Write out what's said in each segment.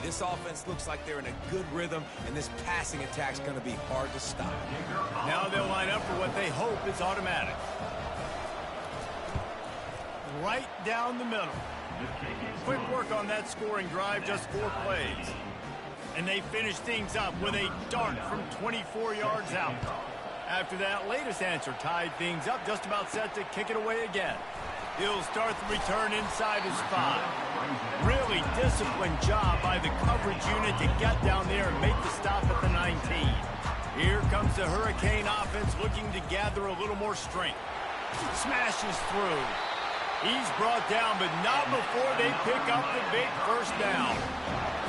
This offense looks like they're in a good rhythm, and this passing attack's going to be hard to stop. Now they'll line up for what they hope is automatic. Right down the middle. Quick work on that scoring drive, just 4 plays. And they finish things up with a dart from 24 yards out. After that latest answer tied things up, just about set to kick it away again. He'll start the return inside his 5. Really disciplined job by the coverage unit to get down there and make the stop at the 19. Here comes the Hurricane offense looking to gather a little more strength. Smashes through. He's brought down, but not before they pick up the big first down.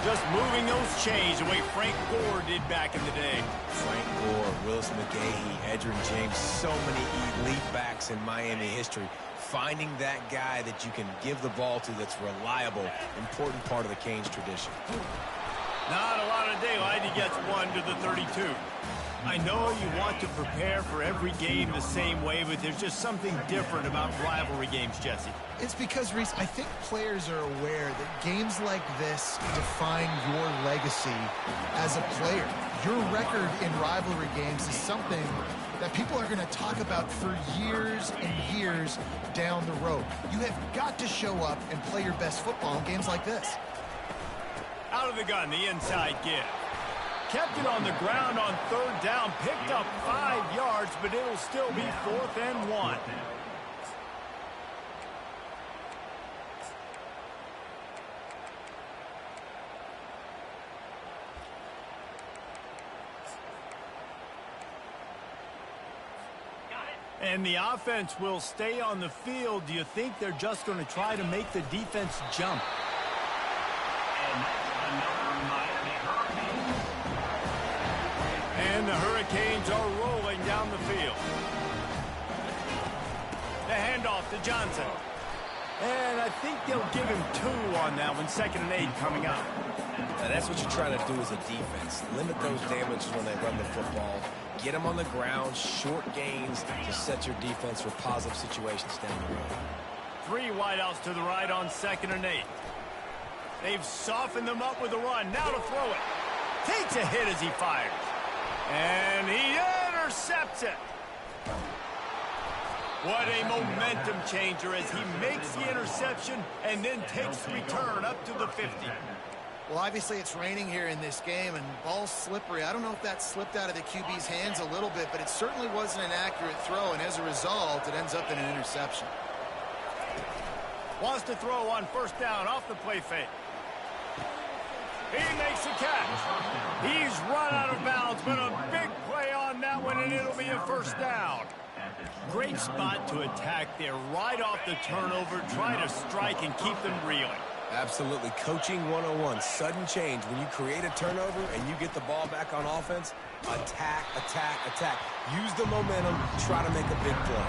Just moving those chains the way Frank Gore did back in the day. Frank Gore, Willis McGahee, Edgerrin James, so many elite backs in Miami history. Finding that guy that you can give the ball to that's reliable, important part of the Canes tradition. Not a lot of daylight. He gets one to the 32. I know you want to prepare for every game the same way, but there's just something different about rivalry games, Jesse. It's because, Reese, I think players are aware that games like this define your legacy as a player. Your record in rivalry games is something that people are going to talk about for years and years down the road. You have got to show up and play your best football in games like this. Out of the gun, the inside give. Kept it on the ground on 3rd down, picked up 5 yards, but it'll still be 4th and 1. And the offense will stay on the field. Do you think they're just going to try to make the defense jump? And the Hurricanes are rolling down the field. The handoff to Johnson. And I think they'll give him 2 on that one. 2nd and 8 coming up. Now that's what you're trying to do as a defense. Limit those damages when they run the football. Get them on the ground, short gains to set your defense for positive situations down the road. 3 wideouts to the right on 2nd and 8. They've softened them up with a run. Now to throw it. Takes a hit as he fires. And he intercepts it. What a momentum changer as he makes the interception and then takes the return up to the 50. Well, obviously it's raining here in this game, and ball's slippery. I don't know if that slipped out of the QB's hands a little bit, but it certainly wasn't an accurate throw, and as a result, it ends up in an interception. Wants to throw on 1st down off the play fake. He makes the catch. He's run out of bounds, but a big play on that one, and it'll be a 1st down. Great spot to attack there right off the turnover. Try to strike and keep them reeling. Absolutely. Coaching 101. Sudden change. When you create a turnover and you get the ball back on offense, attack, attack, attack. Use the momentum. Try to make a big play.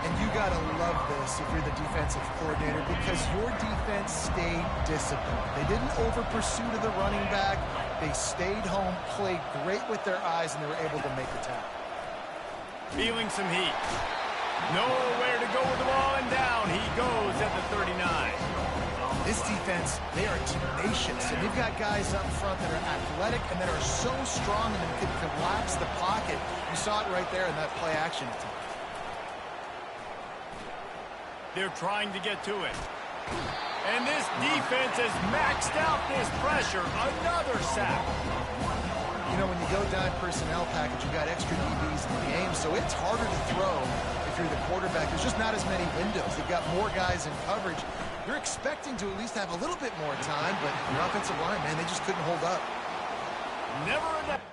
And you got to love this if you're the defensive coordinator, because your defense stayed disciplined. They didn't over-pursue to the running back. They stayed home, played great with their eyes, and they were able to make the tackle. Feeling some heat. Nowhere to go with the ball, and down he goes at the 39. This defense, they are tenacious, and they've got guys up front that are athletic and that are so strong and can collapse the pocket. You saw it right there in that play action attempt. They're trying to get to it. And this defense has maxed out this pressure. Another sack. You know, when you go down personnel package, you got extra DBs in the game, so it's harder to throw if you're the quarterback. There's just not as many windows. They've got more guys in coverage. You're expecting to at least have a little bit more time, but your offensive line, man, they just couldn't hold up. Never enough.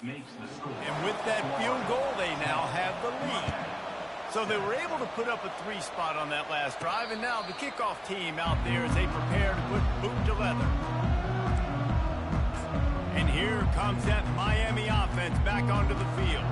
And with that field goal, they now have the lead. So they were able to put up a 3 spot on that last drive, and now the kickoff team out there as they prepare to put boot to leather. And here comes that Miami offense back onto the field.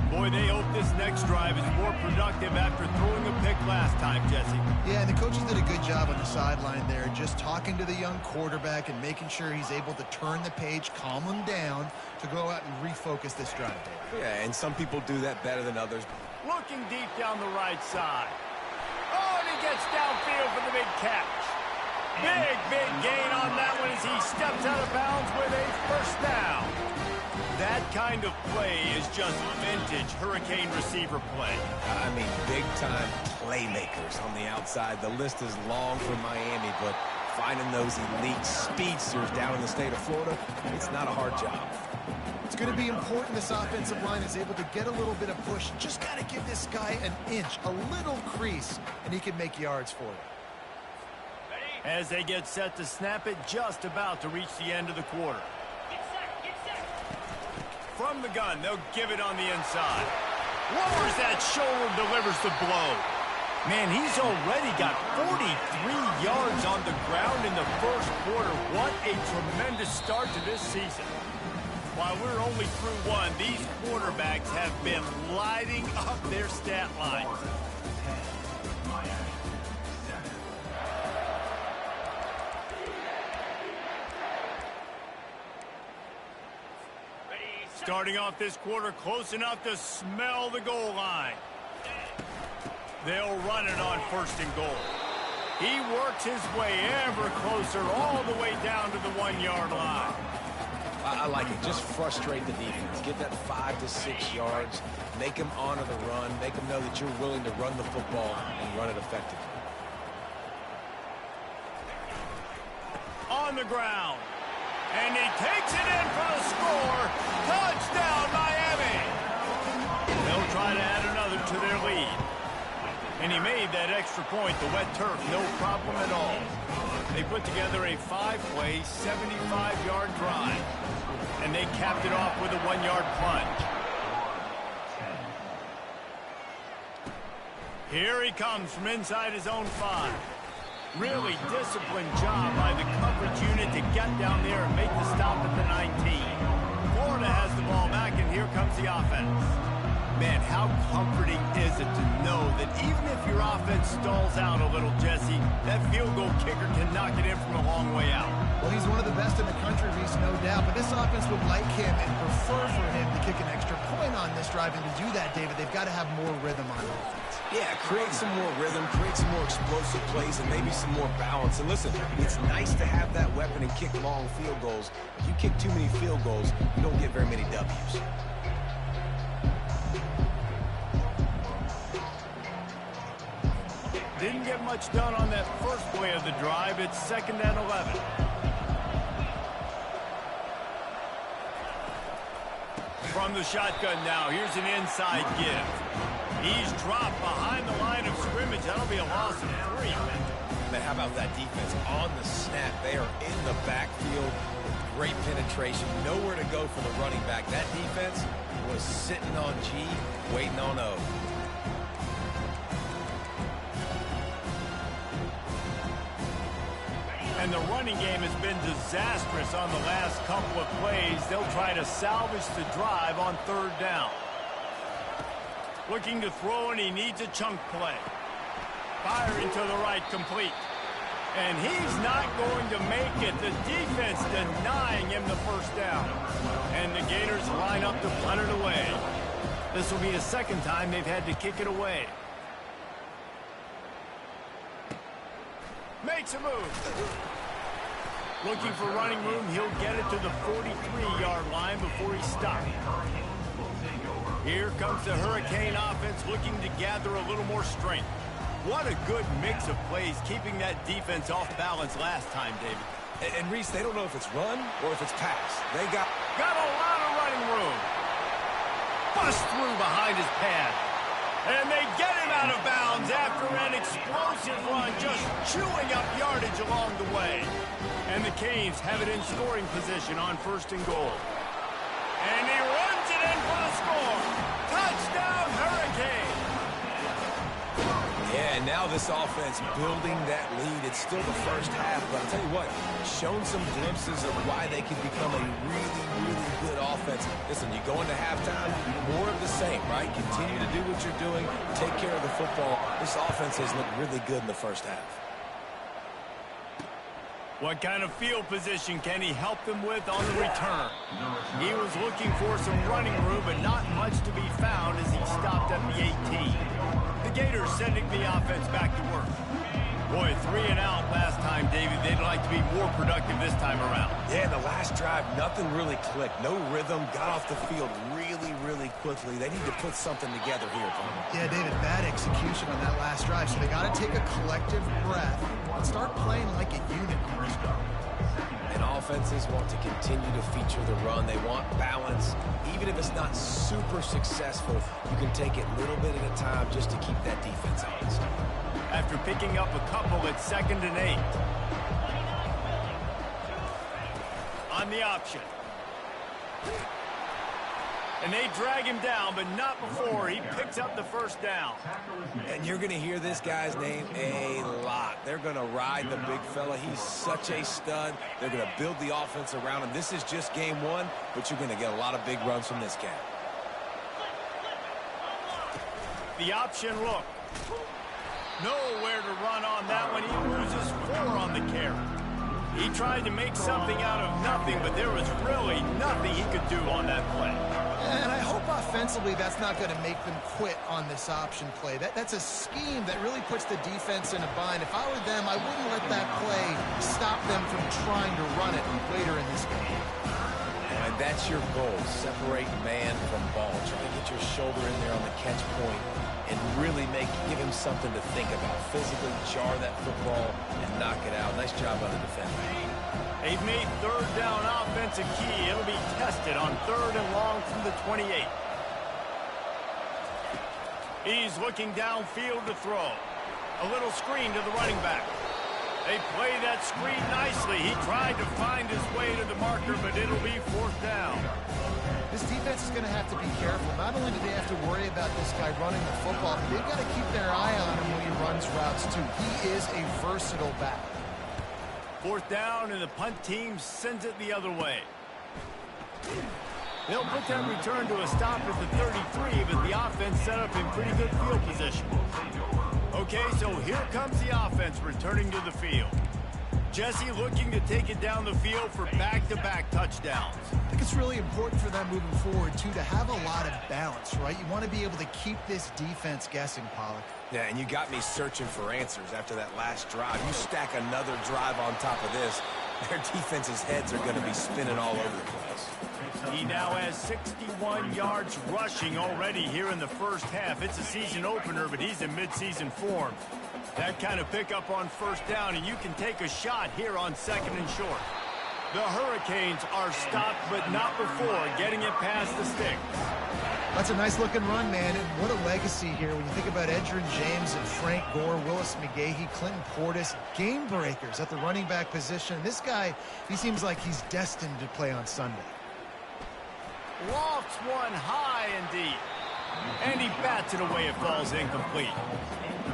Boy, they hope this next drive is more productive after throwing a pick last time, Jesse. Yeah, and the coaches did a good job on the sideline there, just talking to the young quarterback and making sure he's able to turn the page, calm him down to go out and refocus this drive. Yeah, and some people do that better than others. Looking deep down the right side. Oh, and he gets downfield for the big catch. Big gain on that one as he steps out of bounds with a first down. That kind of play is just vintage Hurricane receiver play. I mean, big-time playmakers on the outside. The list is long for Miami, but finding those elite speedsters down in the state of Florida, it's not a hard job. It's going to be important this offensive line is able to get a little bit of push. Just got to give this guy an inch, a little crease, and he can make yards for it. As they get set to snap it, just about to reach the end of the quarter. From the gun, they'll give it on the inside. Lowers that shoulder, delivers the blow. Man, he's already got 43 yards on the ground in the first quarter. What a tremendous start to this season. While we're only through one, these quarterbacks have been lighting up their stat lines. Starting off this quarter close enough to smell the goal line. They'll run it on first and goal. He works his way ever closer all the way down to the 1-yard line. I like it. Just frustrate the defense. Get that 5 to 6 yards. Make them honor the run. Make them know that you're willing to run the football and run it effectively. On the ground. And he takes it in for the score. Touchdown, Miami. They'll try to add another to their lead. And he made that extra point, the wet turf, no problem at all. They put together a 5-play, 75-yard drive. And they capped it off with a 1-yard plunge. Here he comes from inside his own 5. Really disciplined job by the coverage unit to get down there and make the stop at the 19. Florida has the ball back, and here comes the offense. Man, how comforting is it to know that even if your offense stalls out a little, Jesse, that field goal kicker can knock it in from a long way out. Well, he's one of the best in the country, Reese, no doubt. But this offense would like him and prefer for him to kick an extra point on this drive. And to do that, David, they've got to have more rhythm on offense. Yeah, create some more rhythm, create some more explosive plays, and maybe some more balance. And listen, it's nice to have that weapon and kick long field goals. If you kick too many field goals, you don't get very many W's. Didn't get much done on that first play of the drive. It's 2nd and 11. From the shotgun now, here's an inside give. He's dropped behind the line of scrimmage. That'll be a loss of 3. Man, how about that defense on the snap? They are in the backfield with great penetration. Nowhere to go for the running back. That defense was sitting on G, waiting on O. And the running game has been disastrous on the last couple of plays. They'll try to salvage the drive on 3rd down. Looking to throw, and he needs a chunk play. Firing to the right, complete. And he's not going to make it. The defense denying him the first down. And the Gators line up to punt it away. This will be the 2nd time they've had to kick it away. Makes a move. Looking for running room. He'll get it to the 43-yard line before he stops. Here comes the Hurricane offense looking to gather a little more strength. What a good mix of plays, keeping that defense off balance last time, David. And Reese, they don't know if it's run or if it's pass. They got a lot of running room. Bust through behind his pad. And they get him out of bounds after an explosive run, just chewing up yardage along the way. And the Canes have it in scoring position on 1st and goal. And he runs it in for the score. Touchdown, Hurricane. Yeah, and And now this offense building that lead. It's still the first half, but I'll tell you what, shown some glimpses of why they can become a really, really good offense. Listen, you go into halftime, more of the same, right? Continue to do what you're doing, take care of the football. This offense has looked really good in the first half. What kind of field position can he help them with on the return? He was looking for some running room, but not much to be found as he stopped at the 18. The Gators sending the offense back to work. Boy, 3 and out last time, David. They'd like to be more productive this time around. Yeah, in the last drive, nothing really clicked. No rhythm, got off the field really, really quickly. They need to put something together here, Palmer. Yeah, David, bad execution on that last drive, so they got to take a collective breath and start playing like a unit. And offenses want to continue to feature the run. They want balance. Even if it's not super successful, you can take it little bit at a time just to keep that defense honest. After picking up a couple at 2nd and 8. On the option. And they drag him down, but not before he picks up the first down. And you're going to hear this guy's name a lot. They're going to ride the big fella. He's such a stud. They're going to build the offense around him. This is just game 1, but you're going to get a lot of big runs from this guy. The option look. Nowhere to run on that one. He loses 4 on the carry. He tried to make something out of nothing, but there was really nothing he could do on that play. And I hope offensively that's not going to make them quit on this option play. That's a scheme that really puts the defense in a bind. If I were them, I wouldn't let that play stop them from trying to run it later in this game. And that's your goal, separate man from ball. Try to get your shoulder in there on the catch point and really give him something to think about. Physically jar that football and knock it out. Nice job by the defender. They've made 3rd down offense a key. It'll be tested on 3rd and long from the 28. He's looking downfield to throw. A little screen to the running back. They play that screen nicely. He tried to find his way to the marker, but it'll be 4th down. This defense is going to have to be careful. Not only do they have to worry about this guy running the football, but they've got to keep their eye on him when he runs routes too. He is a versatile back. 4th down, and the punt team sends it the other way. They'll put that return to a stop at the 33, but the offense set up in pretty good field position. Okay, so here comes the offense returning to the field. Jesse looking to take it down the field for back-to-back touchdowns. I think it's really important for them moving forward, too, to have a lot of balance, right? You want to be able to keep this defense guessing, Pollock. Yeah, and you got me searching for answers after that last drive. You stack another drive on top of this, their defense's heads are going to be spinning all over the place. He now has 61 yards rushing already here in the first half. It's a season opener, but he's in midseason form. That kind of pickup on 1st down, and you can take a shot here on 2nd and short. The Hurricanes are stopped, but not before getting it past the sticks. That's a nice-looking run, man, and what a legacy here. When you think about Edgerrin James and Frank Gore, Willis McGahee, Clinton Portis, game breakers at the running back position. This guy, he seems like he's destined to play on Sunday. Lofts one high and deep. And he bats it away. It falls incomplete.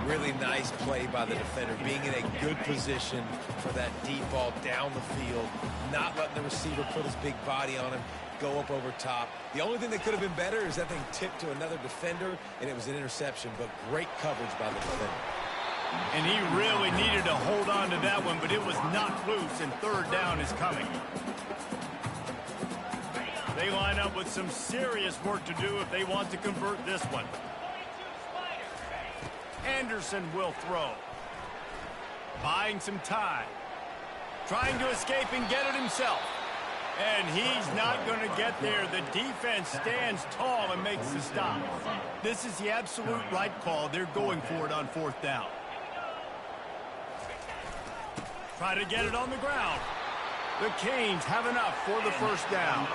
Really nice play by the defender, being in a good position for that deep ball down the field, not letting the receiver put his big body on him, go up over top. The only thing that could have been better is that thing tipped to another defender, and it was an interception, but great coverage by the defender. And he really needed to hold on to that one, but it was knocked loose, and 3rd down is coming. They line up with some serious work to do if they want to convert this one. Anderson will throw. Buying some time. Trying to escape and get it himself. And he's not going to get there. The defense stands tall and makes the stop. This is the absolute right call. They're going for it on 4th down. Try to get it on the ground. The Canes have enough for the 1st down.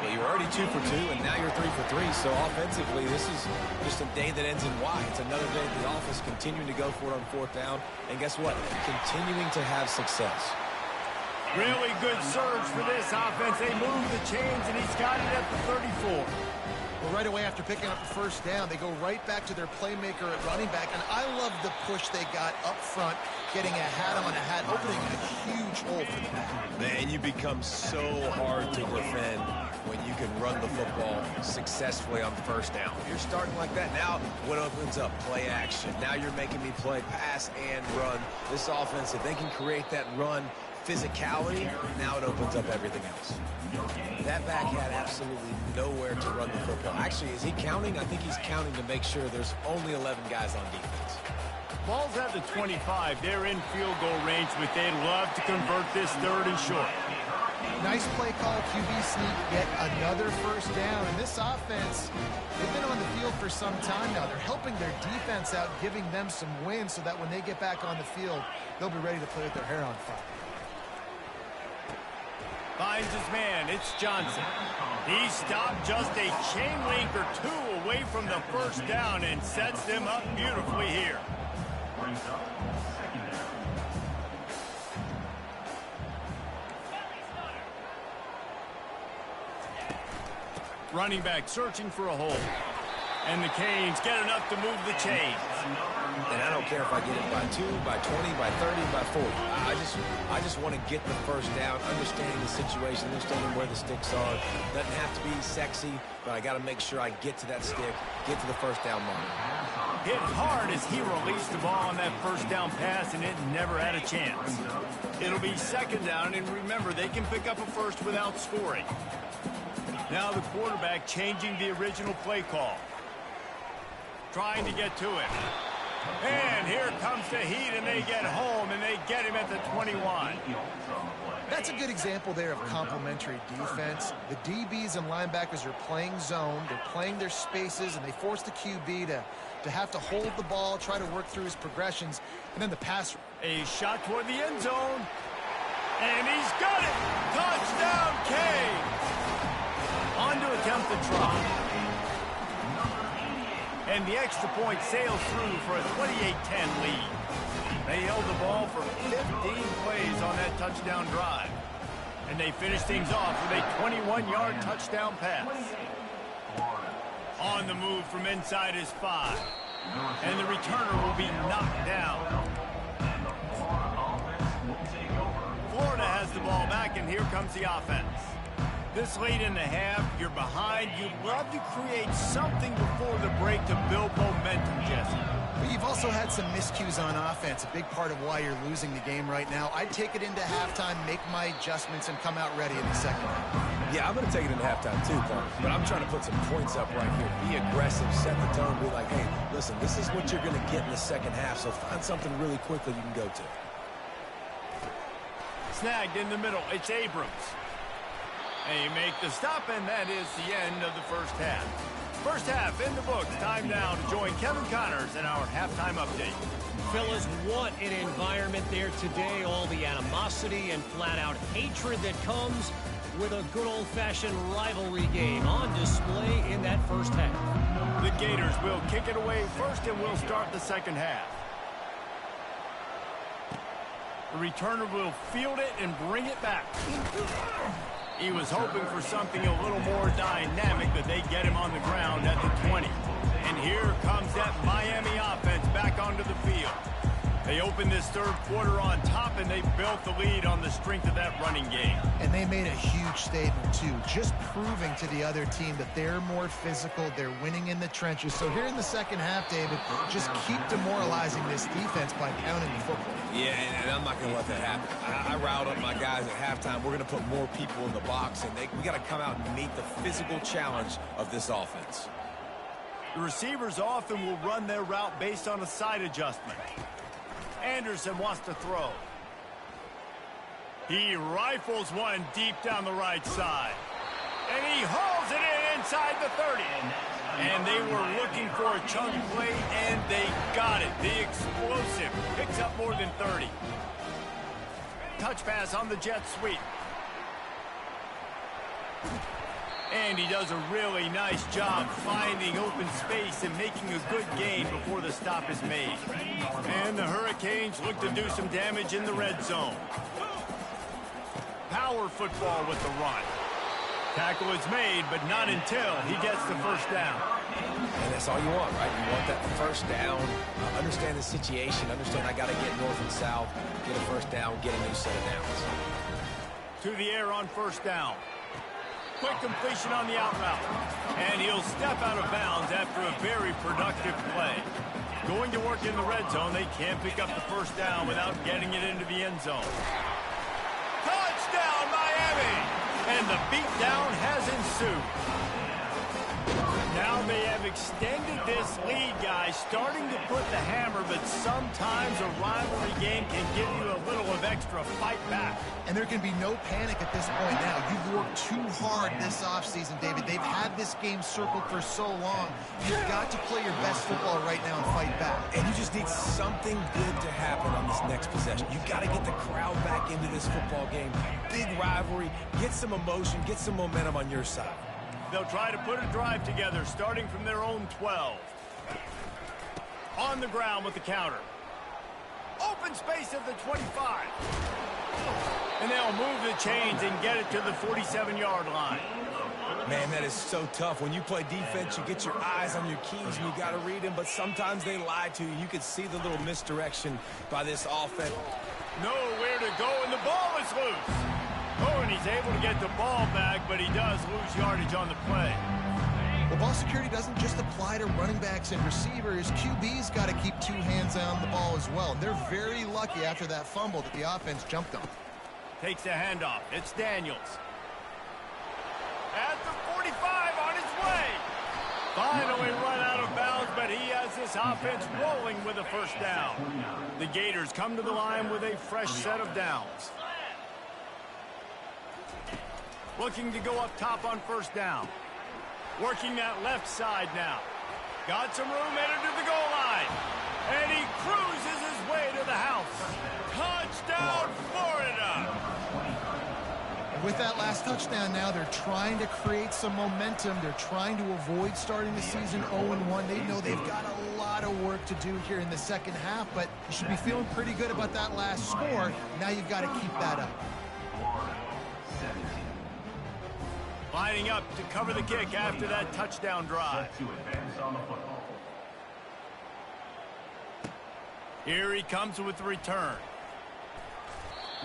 Well, you're already 2 for 2, and now you're 3 for 3. So offensively, this is just a day that ends in Y. It's another day at the office continuing to go for it on 4th down. And guess what? Continuing to have success. Really good surge for this offense. They move the chains, and he's got it at the 34. Well, right away after picking up the first down, they go right back to their playmaker at running back. And I love the push they got up front, getting a hat on a hat, opening a huge hole for the back. Man, you become so hard to defend when you can run the football successfully on first down. If you're starting like that, now what opens up? Play action. Now you're making me play pass and run. This offense, if they can create that run physicality, now it opens up everything else. That back had absolutely nowhere to run the football. Actually, is he counting? I think he's counting to make sure there's only 11 guys on defense. Ball's at the 25. They're in field goal range, but they'd love to convert this third and short. Nice play call, QB sneak, get another first down. And this offense, they've been on the field for some time now. They're helping their defense out, giving them some wins so that when they get back on the field, they'll be ready to play with their hair on fire. Finds his man. It's Johnson. He stopped just a chain link or two away from the first down and sets them up beautifully here. Running back searching for a hole. And the Canes get enough to move the chains. And I don't care if I get it by 2, by 20, by 30, by 40. I just want to get the first down, understanding the situation, understanding where the sticks are. Doesn't have to be sexy, but I got to make sure I get to that stick, get to the first down mark. Hit hard as he released the ball on that first down pass, and it never had a chance. It'll be second down, and remember, they can pick up a first without scoring. Now the quarterback changing the original play call. Trying to get to it. And here comes the heat, and they get home, and they get him at the 21. That's a good example there of complementary defense. The DBs and linebackers are playing zone. They're playing their spaces, and they force the QB to have to hold the ball, try to work through his progressions, and then the pass. A shot toward the end zone. And he's got it. Touchdown, Canes. On to attempt the try. And the extra point sails through for a 28-10 lead. They held the ball for 15 plays on that touchdown drive. And they finished things off with a 21-yard touchdown pass. On the move from inside his 5. And the returner will be knocked down. Florida has the ball back, and here comes the offense. This late in the half, you're behind. You'd love to create something before the break to build momentum, Jesse. But you've also had some miscues on offense, a big part of why you're losing the game right now. I'd take it into halftime, make my adjustments, and come out ready in the second half. Yeah, I'm going to take it into halftime too, Paul. But I'm trying to put some points up right here. Be aggressive, set the tone, be like, hey, listen, this is what you're going to get in the second half, so find something really quickly you can go to. Snagged in the middle. It's Abrams. They make the stop, and that is the end of the first half. First half in the books. Time now to join Kevin Connors in our halftime update. Fellas, what an environment there today. All the animosity and flat-out hatred that comes with a good old-fashioned rivalry game on display in that first half. The Gators will kick it away first, and we'll start the second half. The returner will field it and bring it back. He was hoping for something a little more dynamic, but they get him on the ground at the 20. And here comes that Miami offense back onto the field. They opened this third quarter on top, and they built the lead on the strength of that running game. And they made a huge statement, too, just proving to the other team that they're more physical, they're winning in the trenches. So here in the second half, David, just keep demoralizing this defense by pounding the football. Yeah, and I'm not going to let that happen. I riled up my guys at halftime. We're going to put more people in the box, and we got to come out and meet the physical challenge of this offense. The receivers often will run their route based on a side adjustment. Anderson wants to throw. He rifles one deep down the right side. And he hauls it in inside the 30. And they were looking for a chunk play, and they got it. The explosive picks up more than 30. Touch pass on the jet sweep. And he does a really nice job finding open space and making a good gain before the stop is made. And the Hurricanes look to do some damage in the red zone. Power football with the run. Tackle is made, but not until he gets the first down. And that's all you want, right? You want that first down, understand the situation, understand I got to get north and south, get a first down, get a new set of downs. To the air on first down. Quick completion on the out route. And he'll step out of bounds after a very productive play. Going to work in the red zone, they can't pick up the first down without getting it into the end zone. Touchdown, Miami! And the beatdown has ensued. Now they have extended this lead, guys, starting to put the hammer, but sometimes a rivalry game can give you a little of extra fight back. And there can be no panic at this point now. You've worked too hard this offseason, David. They've had this game circled for so long. You've got to play your best football right now and fight back. And you just need something good to happen on this next possession. You got to get the crowd back into this football game. Big rivalry. Get some emotion. Get some momentum on your side. They'll try to put a drive together, starting from their own 12. On the ground with the counter. Open space at the 25. And they'll move the chains and get it to the 47-yard line. Man, that is so tough. When you play defense, you get your eyes on your keys, and you got to read them, but sometimes they lie to you. You can see the little misdirection by this offense. Nowhere to go, and the ball is loose. Oh, and he's able to get the ball back, but he does lose yardage on the play. Well, ball security doesn't just apply to running backs and receivers. QB's got to keep two hands on the ball as well. And they're very lucky after that fumble that the offense jumped on. Takes the handoff. It's Daniels. At the 45 on his way. Finally run out of bounds, but he has this offense rolling with a first down. The Gators come to the line with a fresh set of downs. Looking to go up top on first down. Working that left side now. Got some room, headed to the goal line. And he cruises his way to the house. Touchdown, Florida! With that last touchdown now, they're trying to create some momentum. They're trying to avoid starting the season 0-1. They know they've got a lot of work to do here in the second half, but you should be feeling pretty good about that last score. Now you've got to keep that up. Lining up to cover the kick after that touchdown drive. Here he comes with the return.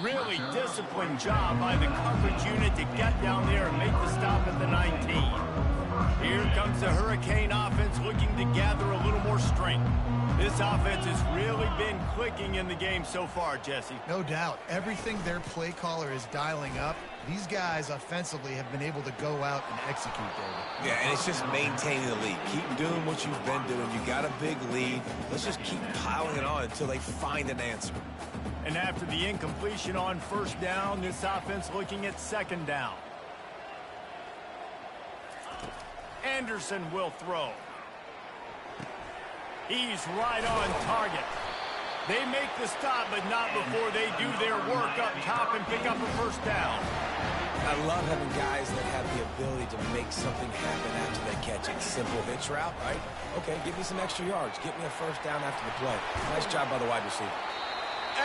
Really disciplined job by the coverage unit to get down there and make the stop at the 19. Here comes the Hurricane offense looking to gather a little more strength. This offense has really been clicking in the game so far, Jesse. No doubt. Everything their play caller is dialing up, these guys offensively have been able to go out and execute, David. Yeah, and it's just maintaining the lead. Keep doing what you've been doing. You got a big lead. Let's just keep piling it on until they find an answer. And after the incompletion on first down, this offense looking at second down. Anderson will throw. He's right on target. They make the stop, but not before they do their work up top and pick up a first down. I love having guys that have the ability to make something happen after they catch it. Simple hitch route, right? Okay, give me some extra yards. Get me a first down after the play. Nice job by the wide receiver.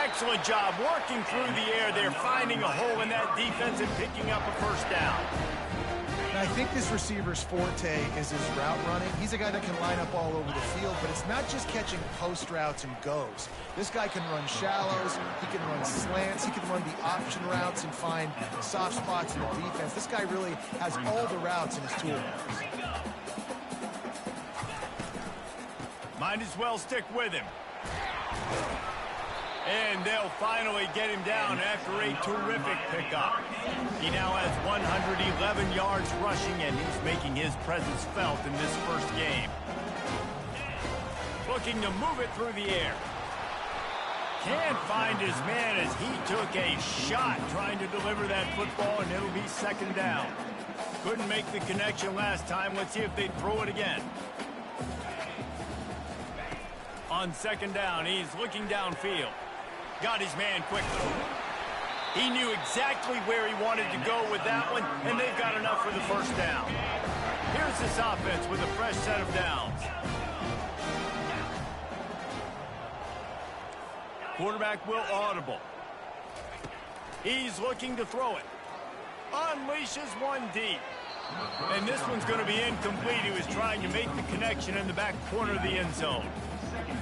Excellent job working through the air. They're finding a hole in that defense and picking up a first down. And I think this receiver's forte is his route running. He's a guy that can line up all over the field, but it's not just catching post routes and goes. This guy can run shallows, he can run slants, he can run the option routes and find soft spots in the defense. This guy really has all the routes in his toolbox. Might as well stick with him. And they'll finally get him down after a terrific pickup. He now has 111 yards rushing, and he's making his presence felt in this first game. Looking to move it through the air. Can't find his man as he took a shot trying to deliver that football, and it'll be second down. Couldn't make the connection last time. Let's see if they throw it again. On second down, he's looking downfield. Got his man quickly. He knew exactly where he wanted to go with that one, and they've got enough for the first down. Here's this offense with a fresh set of downs. Quarterback will audible. He's looking to throw it. Unleashes one deep. And this one's going to be incomplete. He was trying to make the connection in the back corner of the end zone.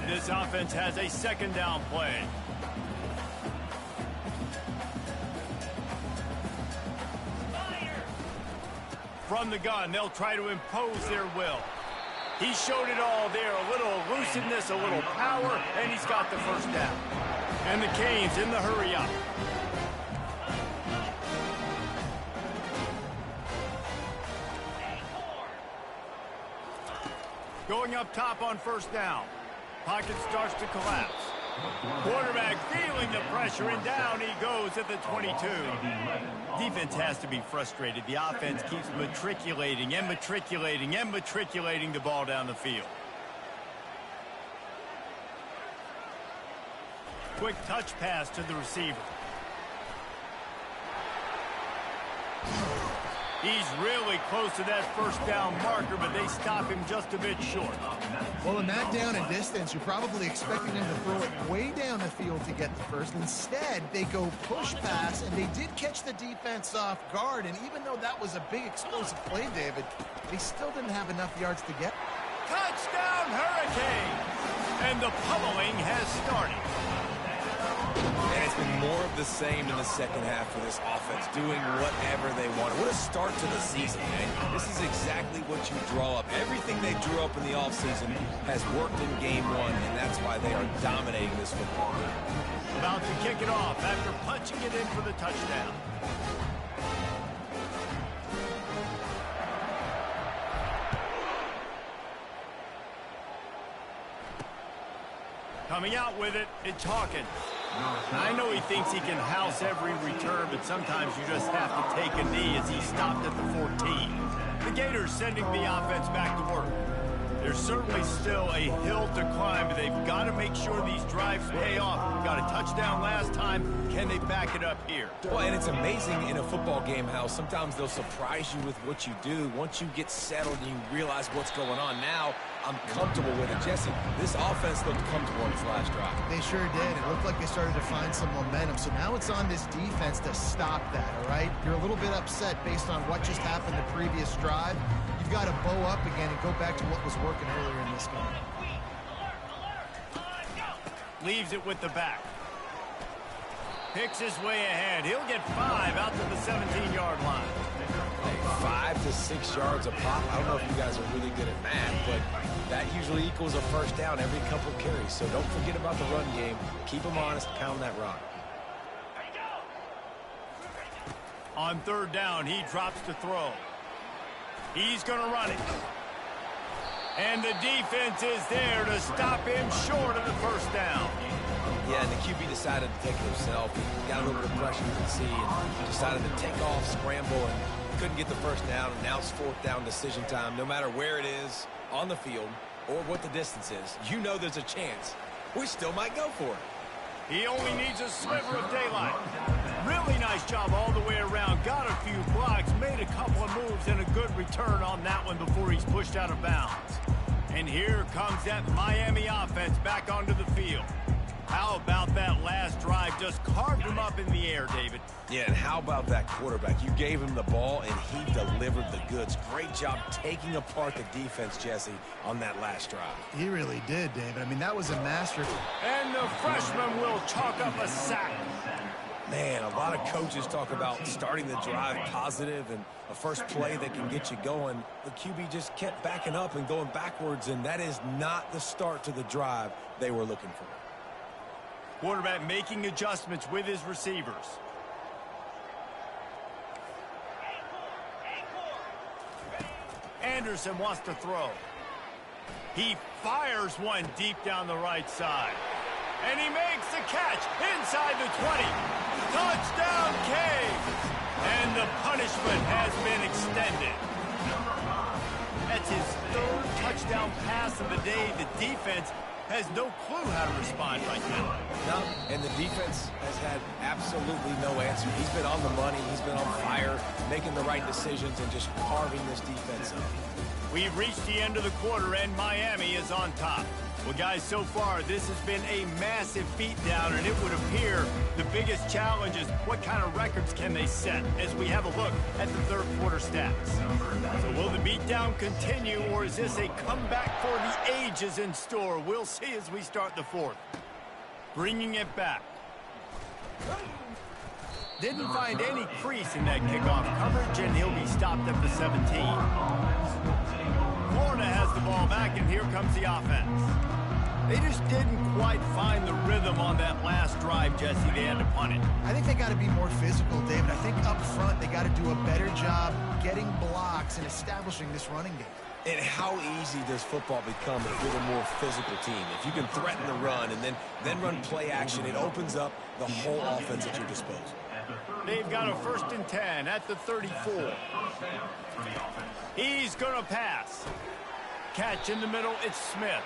This offense has a second down play. From the gun, they'll try to impose their will. He showed it all there. A little elusiveness, a little power, and he's got the first down. And the Canes in the hurry up. Going up top on first down. Pocket starts to collapse. Quarterback feeling the pressure, and down he goes at the 22. Defense has to be frustrated. The offense keeps matriculating and matriculating and matriculating the ball down the field. Quick touch pass to the receiver. He's really close to that first down marker, but they stop him just a bit short. Well, in that down and distance, you're probably expecting them to throw it way down the field to get the first. Instead, they go push pass, and they did catch the defense off guard. And even though that was a big explosive play, David, they still didn't have enough yards to get. Touchdown, Hurricanes! And the pummeling has started. And it's been more of the same in the second half for this offense, doing whatever they want. What a start to the season, man. This is exactly what you draw up. Everything they drew up in the offseason has worked in game one, and that's why they are dominating this football game. About to kick it off after punching it in for the touchdown. Coming out with it, it's Hawkins. I know he thinks he can house every return, but sometimes you just have to take a knee as he stopped at the 14. The Gators sending the offense back to work. There's certainly still a hill to climb, but they've got to make sure these drives pay off. Got a touchdown last time. Can they back it up here? Well, and it's amazing in a football game how sometimes they'll surprise you with what you do. Once you get settled and you realize what's going on, now I'm comfortable with it. Jesse, this offense looked comfortable on its last drive. They sure did. It looked like they started to find some momentum. So now it's on this defense to stop that, all right? You're a little bit upset based on what just happened the previous drive. You've got to bow up again and go back to what was working earlier in this game. Leaves it with the back. Picks his way ahead. He'll get 5 out to the 17-yard line. 5 to 6 yards a pop. I don't know if you guys are really good at math, but that usually equals a first down every couple of carries. So don't forget about the run game. Keep them honest. Pound that rock. On third down, he drops to throw. He's going to run it. And the defense is there to stop him short of the first down. Yeah, and the QB decided to take it himself. He got a little bit of pressure, you can see, and decided to take off, scramble, and couldn't get the first down. And now it's fourth down decision time. No matter where it is on the field or what the distance is, you know there's a chance. We still might go for it. He only needs a sliver of daylight. Really nice job all the way around. Got a few blocks, made a couple of moves, and a good return on that one before he's pushed out of bounds. And here comes that Miami offense back onto the field. How about that last drive? Just carved him up in the air, David. Yeah, and how about that quarterback? You gave him the ball, and he delivered the goods. Great job taking apart the defense, Jesse, on that last drive. He really did, David. I mean, that was a master. And the freshman will chalk up a sack. Man, a lot of coaches talk about starting the drive positive and a first play that can get you going. The QB just kept backing up and going backwards, and that is not the start to the drive they were looking for. Quarterback making adjustments with his receivers. Anderson wants to throw. He fires one deep down the right side. And he makes the catch inside the 20. Touchdown, Canes! And the punishment has been extended. That's his third touchdown pass of the day. The defense has no clue how to respond right now. No, and the defense has had absolutely no answer. He's been on the money. He's been on fire, making the right decisions and just carving this defense up. We've reached the end of the quarter, and Miami is on top. Well, guys, so far, this has been a massive beatdown, and it would appear the biggest challenge is what kind of records can they set as we have a look at the third quarter stats. So will the beatdown continue, or is this a comeback for the ages in store? We'll see as we start the fourth. Bringing it back. Didn't find any crease in that kickoff coverage, and he'll be stopped at the 17. Florida has the ball back, and here comes the offense. They just didn't quite find the rhythm on that last drive, Jesse. They had to punt it. I think they got to be more physical, David. I think up front they got to do a better job getting blocks and establishing this running game. And how easy does football become if you're the more physical team? If you can threaten the run and then run play action, it opens up the whole offense at your disposal. They've got a 1st and 10 at the 34. He's going to pass. Catch in the middle, it's Smith.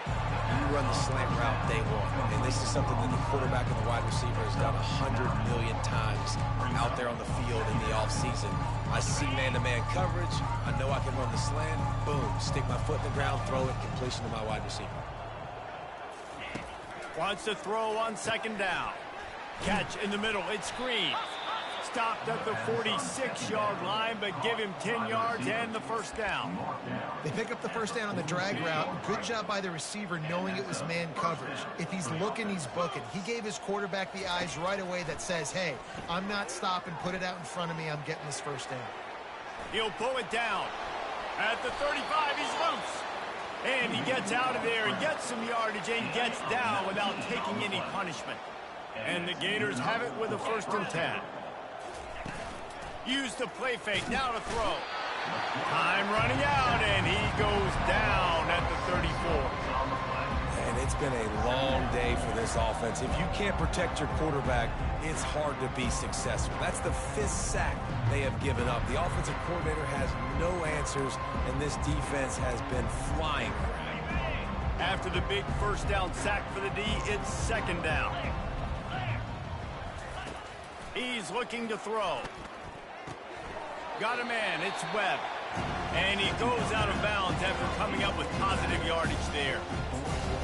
You run the slant route day one, and this is something that the quarterback and the wide receiver has done 100 million times out there on the field in the offseason. I see man-to-man coverage. I know I can run the slant. Boom, stick my foot in the ground, throw it, completion to my wide receiver. Wants to throw on 2nd down. Catch in the middle, it's Green. Stopped at the 46-yard line, but give him 10 yards and the 1st down. They pick up the 1st down on the drag route. Good job by the receiver knowing it was man coverage. If he's looking, he's booking. He gave his quarterback the eyes right away that says, hey, I'm not stopping, put it out in front of me, I'm getting this 1st down. He'll pull it down. At the 35, he's loose. And he gets out of there and gets some yardage and gets down without taking any punishment. And the Gators have it with a 1st and 10. Use the play fake, now to throw. Time running out, and he goes down at the 34. And it's been a long day for this offense. If you can't protect your quarterback, it's hard to be successful. That's the 5th sack they have given up. The offensive coordinator has no answers, and this defense has been flying around. After the big 1st down sack for the D, it's 2nd down. He's looking to throw. Got a man, it's Webb. And he goes out of bounds after coming up with positive yardage there.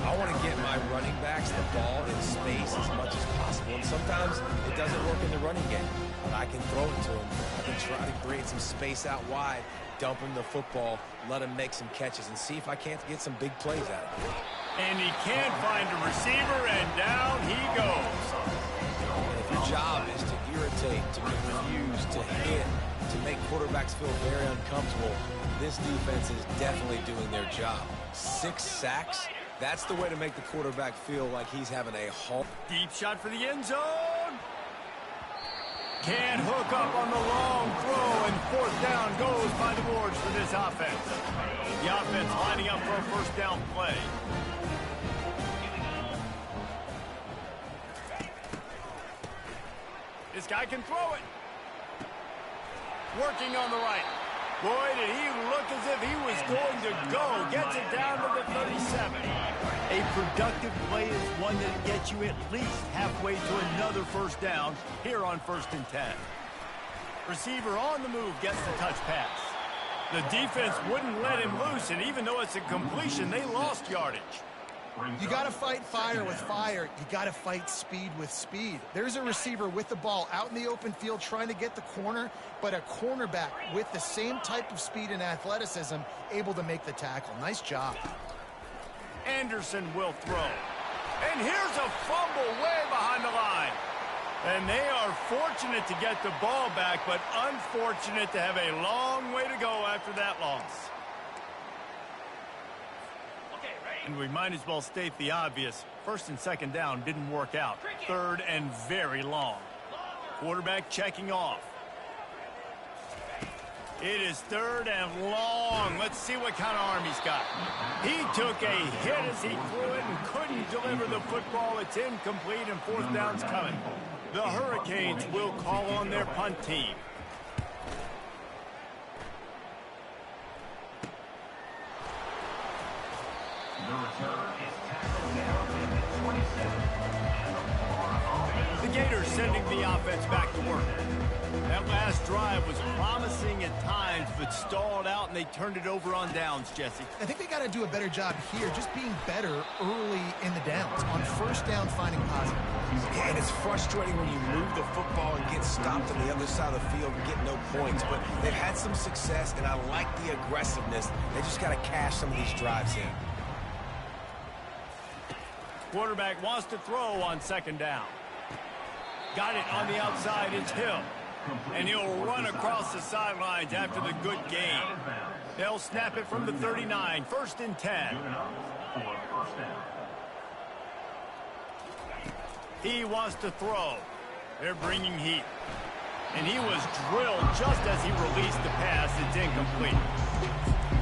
I want to get my running backs the ball in space as much as possible. And sometimes it doesn't work in the running game. But I can throw it to them. I can try to create some space out wide, dump him the football, let him make some catches, and see if I can't get some big plays out of it. And he can't find a receiver, and down he goes. And if your job is to irritate, to confuse, to hit, to make quarterbacks feel very uncomfortable, this defense is definitely doing their job. 6 sacks, that's the way to make the quarterback feel like he's having a halt. Deep shot for the end zone. Can't hook up on the long throw, and 4th down goes by the boards for this offense. The offense lining up for a 1st down play. This guy can throw it. Working on the right. Boy, did he look as if he was going to go. Gets it down to the 37. A productive play is one that gets you at least halfway to another 1st down here on 1st and 10. Receiver on the move gets the touch pass. The defense wouldn't let him loose, and even though it's a completion, they lost yardage. You got to fight fire with fire. You got to fight speed with speed. There's a receiver with the ball out in the open field trying to get the corner, but a cornerback with the same type of speed and athleticism able to make the tackle. Nice job. Anderson will throw. And here's a fumble way behind the line. And they are fortunate to get the ball back, but unfortunate to have a long way to go after that loss. And we might as well state the obvious. 1st and 2nd down didn't work out. 3rd and very long. Quarterback checking off. It is 3rd and long. Let's see what kind of arm he's got. He took a hit as he threw it and couldn't deliver the football. It's incomplete, and 4th down's coming. The Hurricanes will call on their punt team. The Gators sending the offense back to work. That last drive was promising at times, but stalled out, and they turned it over on downs, Jesse. I think they got to do a better job here, just being better early in the downs. On first down, finding positive. Yeah, and it's frustrating when you move the football and get stopped on the other side of the field and get no points. But they've had some success, and I like the aggressiveness. They just got to cash some of these drives in. Quarterback wants to throw on second down. Got it on the outside. It's Hill. And he'll run across the sidelines after the good gain. They'll snap it from the 39. 1st and 10. He wants to throw. They're bringing heat. And he was drilled just as he released the pass. It's incomplete.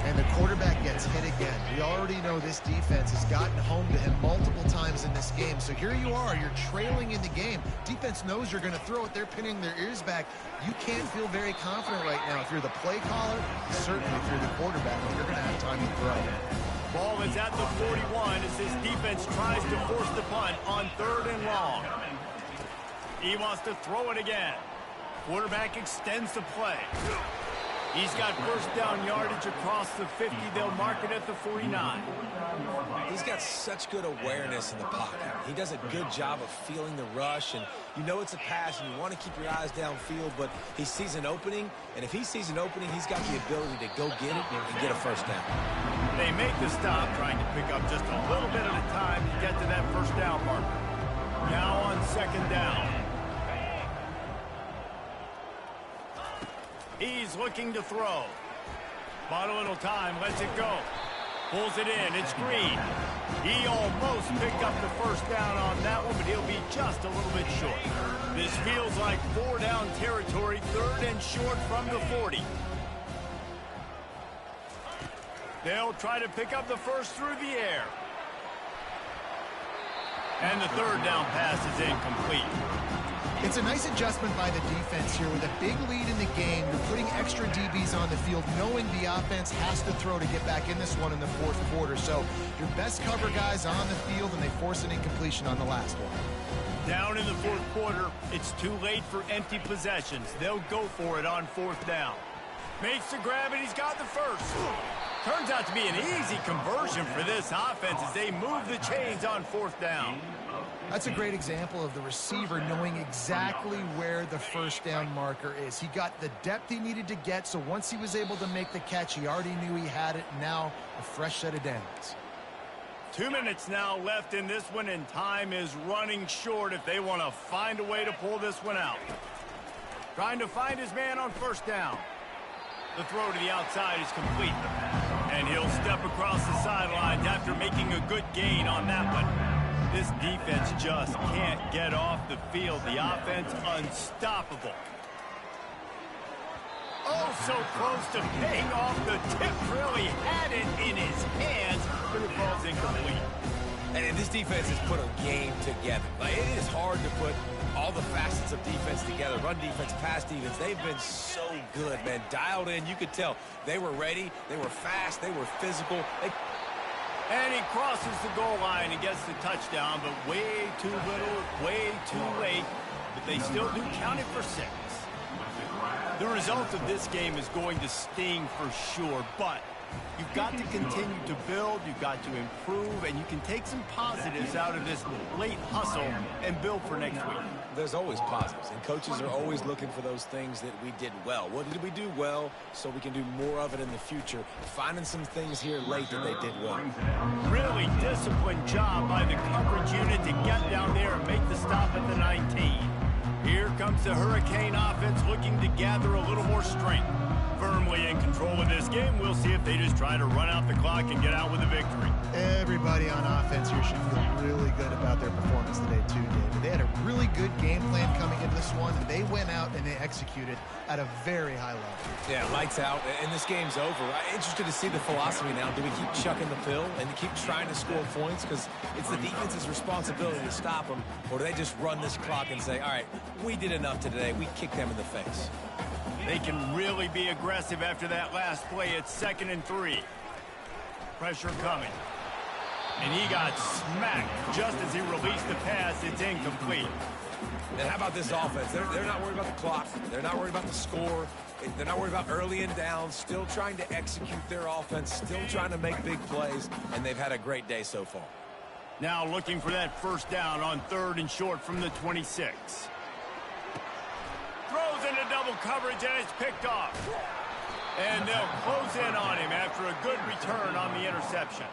And the quarterback gets hit again. We already know this defense has gotten home to him multiple times in this game. So here you are, you're trailing in the game. Defense knows you're going to throw it. They're pinning their ears back. You can't feel very confident right now if you're the play caller, certainly if you're the quarterback, you're going to have time to throw. Ball is at the 41 as this defense tries to force the punt on 3rd and long. He wants to throw it again. Quarterback extends the play. He's got first down yardage across the 50. They'll mark it at the 49. He's got such good awareness in the pocket. He does a good job of feeling the rush, and you know it's a pass, and you want to keep your eyes downfield, but he sees an opening, and if he sees an opening, he's got the ability to go get it and get a first down. They make the stop, trying to pick up just a little bit at a time to get to that first down marker. Now on second down. He's looking to throw. Bought a little time, lets it go. Pulls it in, it's Green. He almost picked up the first down on that one, but he'll be just a little bit short. This feels like 4-down territory, 3rd and short from the 40. They'll try to pick up the first through the air. And the 3rd down pass is incomplete. It's a nice adjustment by the defense here. With a big lead in the game, you're putting extra DBs on the field, knowing the offense has to throw to get back in this one in the 4th quarter. So your best cover guys on the field, and they force an incompletion on the last one. Down in the 4th quarter, it's too late for empty possessions. They'll go for it on 4th down. Makes the grab, and he's got the first. Turns out to be an easy conversion for this offense as they move the chains on 4th down. That's a great example of the receiver knowing exactly where the first down marker is. He got the depth he needed to get, so once he was able to make the catch, he already knew he had it. Now a fresh set of downs. 2 minutes now left in this one, and time is running short if they want to find a way to pull this one out. Trying to find his man on first down. The throw to the outside is complete. And he'll step across the sidelines after making a good gain on that one. This defense just can't get off the field. The offense unstoppable. Oh, so close to paying off the tip drill. He had it in his hands, but it falls incomplete. And this defense has put a game together. Like, it is hard to put all the facets of defense together. Run defense, pass defense. They've been so good, man. Dialed in. You could tell they were ready. They were fast. They were physical. And he crosses the goal line and gets the touchdown, but way too little, way too late. But they still do count it for 6. The result of this game is going to sting for sure, but you've got to continue to build, you've got to improve, and you can take some positives out of this late hustle and build for next week. There's always positives, and coaches are always looking for those things that we did well. What did we do well so we can do more of it in the future? Finding some things here late that they did well. Really disciplined job by the coverage unit to get down there and make the stop at the 19. Here comes the Hurricane offense looking to gather a little more strength. Firmly in control of this game. We'll see if they just try to run out the clock and get out with a victory. Everybody on offense here should feel really good about their performance today too, David. They had a really good game plan coming into this one, and they went out and they executed at a very high level. Yeah, lights out, and this game's over. I'm interested to see the philosophy now. Do we keep chucking the pill and keep trying to score points? Because it's the defense's responsibility to stop them, or do they just run this clock and say, all right, we did enough today. We kicked them in the face. They can really be aggressive after that last play. It's 2nd and 3. Pressure coming. And he got smacked just as he released the pass. It's incomplete. And how about this offense? They're not worried about the clock. They're not worried about the score. They're not worried about early and down. Still trying to execute their offense. Still trying to make big plays. And they've had a great day so far. Now looking for that first down on 3rd and short from the 26. Throws into double coverage, and it's picked off. And they'll close in on him after a good return on the interception.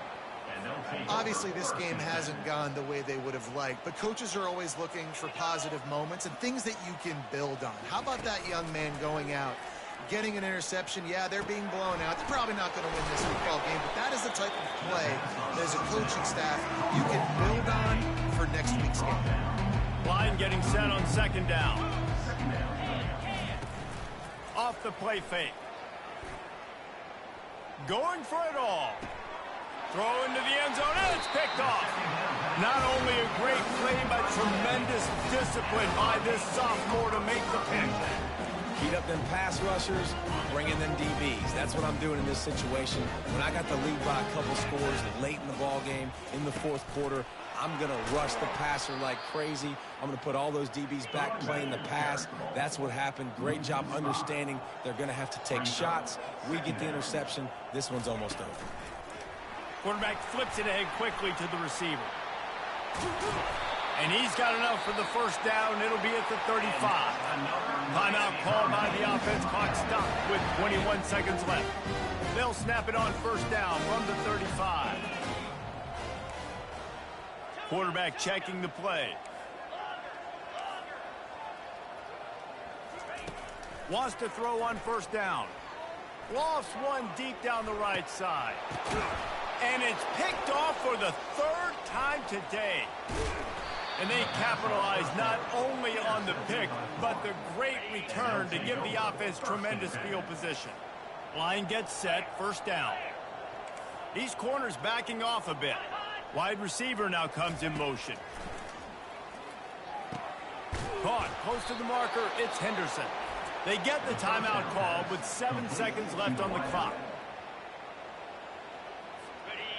Obviously, this game hasn't gone the way they would have liked, but coaches are always looking for positive moments and things that you can build on. How about that young man going out, getting an interception? Yeah, they're being blown out. They're probably not going to win this football game, but that is the type of play that as a coaching staff you can build on for next week's game. Line getting set on 2nd down. Off the play fake. Going for it all. Throw into the end zone, and it's picked off. Not only a great play, but tremendous discipline by this sophomore to make the pick. Heat up them pass rushers, bring in them DBs. That's what I'm doing in this situation. When I got the lead by a couple scores late in the ball game, in the 4th quarter, I'm going to rush the passer like crazy. I'm going to put all those DBs back playing the pass. That's what happened. Great job understanding they're going to have to take shots. We get the interception. This one's almost over. Quarterback flips it ahead quickly to the receiver. And he's got enough for the first down. It'll be at the 35. Timeout called by the offense. Clock stopped with 21 seconds left. They'll snap it on first down from the 35. Quarterback checking the play. Wants to throw on first down. Lofts one deep down the right side. And it's picked off for the 3rd time today. And they capitalize not only on the pick, but the great return to give the offense tremendous field position. Line gets set, first down. These corners backing off a bit. Wide receiver now comes in motion. Caught, close to the marker, it's Henderson. They get the timeout call with 7 seconds left on the clock.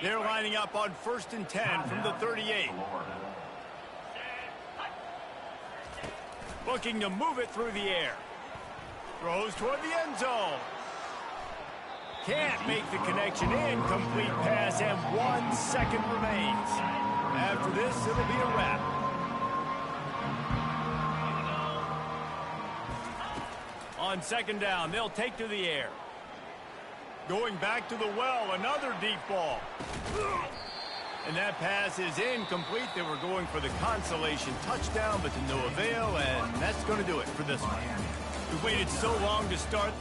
They're lining up on 1st and 10 from the 38. Looking to move it through the air. Throws toward the end zone. Can't make the connection. Incomplete pass, and 1 second remains. After this, it'll be a wrap. On 2nd down, they'll take to the air. Going back to the well, another deep ball. And that pass is incomplete. They were going for the consolation touchdown, but to no avail, and that's going to do it for this one. We waited so long to start